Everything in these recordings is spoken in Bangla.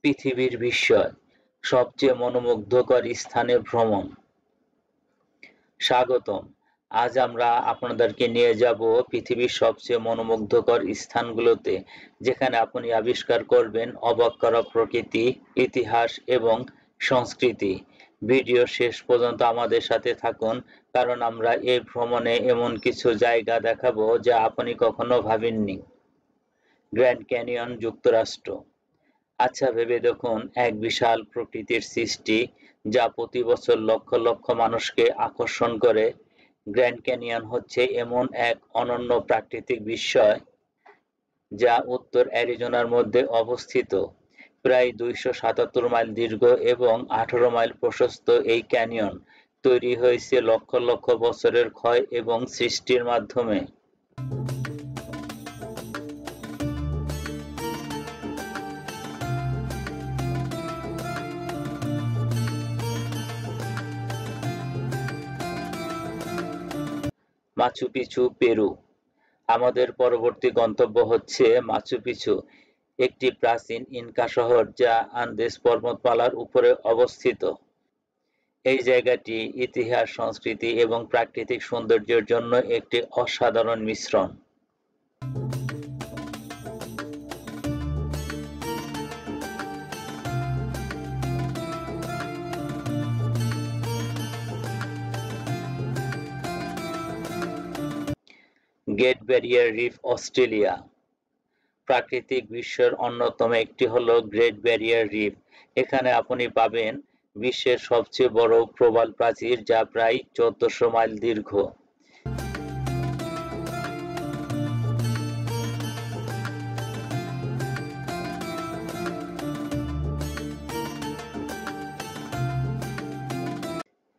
পৃথিবীর বিস্ময়, সবচেয়ে মনোমুগ্ধকর স্থানে ভ্রমণ। স্বাগতম। আজ আমরা আপনাদেরকে নিয়ে যাব পৃথিবীর সবচেয়ে মনোমুগ্ধকর স্থানগুলোতে, যেখানে আপনি আবিষ্কার করবেন অবাক করা প্রকৃতি, ইতিহাস এবং সংস্কৃতি। ভিডিও শেষ পর্যন্ত আমাদের সাথে থাকুন, কারণ আমরা এই ভ্রমণে এমন কিছু জায়গা দেখাবো যা আপনি কখনো ভাবেননি। গ্র্যান্ড ক্যানিয়ন, যুক্তরাষ্ট্র। আচ্ছা ভেবে দেখুন, এক বিশাল প্রকৃতির সৃষ্টি যা প্রতি বছর লক্ষ লক্ষ মানুষকে আকর্ষণ করে। গ্র্যান্ড ক্যানিয়ন হচ্ছে এমন এক অনন্য প্রাকৃতিক বিস্ময় যা উত্তর অ্যারিজোনার মধ্যে অবস্থিত। প্রায় 277 মাইল দীর্ঘ এবং 18 মাইল প্রশস্ত এই ক্যানিয়ন তৈরি হয়েছে লক্ষ লক্ষ বছরের ক্ষয় এবং সৃষ্টির মাধ্যমে। মাচু পিছু, পেরু। আমাদের পরবর্তী গন্তব্য হচ্ছে মাচু পিছু, একটি প্রাচীন ইনকা শহর যা আন্দেস পর্বতমালার উপরে অবস্থিত। এই জায়গাটি ইতিহাস, সংস্কৃতি এবং প্রাকৃতিক সৌন্দর্যের জন্য একটি অসাধারণ মিশ্রণ। Great Barrier Reef, Australia. প্রাকৃতিক বিশ্বের অন্যতম একটি হলো গ্রেট ব্যারিয়ার রিফ। এখানে আপনি পাবেন বিশ্বের সবচেয়ে বড় প্রবাল প্রাচীর যা প্রায় 1400 মাইল দীর্ঘ।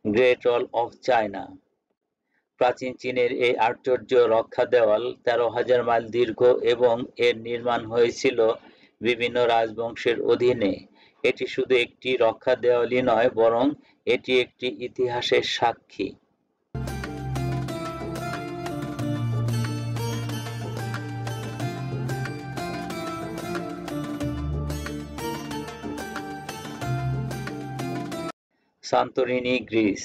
Great wall of China. প্রাচীন চীনের এই আশ্চর্য রক্ষা দেওয়াল 13,000 মাইল দীর্ঘ এবং এর নির্মাণ হয়েছিল বিভিন্ন রাজবংশের অধীনে। এটি শুধু একটি রক্ষা দেওয়ালই নয়, বরং এটি একটি ইতিহাসের সাক্ষী। Santorini, Greece.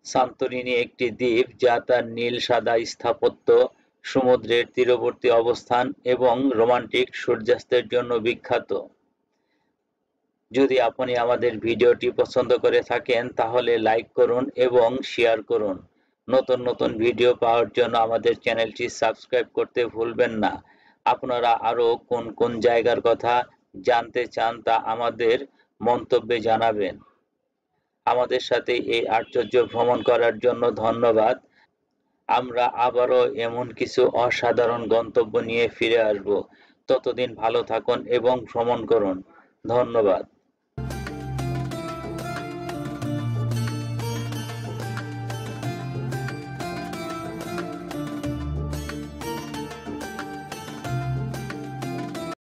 সান্তোরিনি একটি দ্বীপ যা তার নীল সাদা স্থাপত্য, সমুদ্রের তীরবর্তী অবস্থান এবং রোমান্টিক সূর্যাস্তের জন্য বিখ্যাত। যদি আপনি আমাদের ভিডিওটি পছন্দ করে থাকেন তাহলে লাইক করুন এবং শেয়ার করুন। নতুন নতুন ভিডিও পাওয়ার জন্য আমাদের চ্যানেলটি সাবস্ক্রাইব করতে ভুলবেন না। আপনারা আরো কোন কোন জায়গার কথা জানতে চান তা আমাদের মন্তব্যে জানাবেন। আমাদের সাথে এই আশ্চর্য ভ্রমণ করার জন্য ধন্যবাদ। আমরা আবারও এমন কিছু অসাধারণ গন্তব্য নিয়ে ফিরে আসব। ততদিন ভালো থাকুন এবং ভ্রমণ করুন। ধন্যবাদ।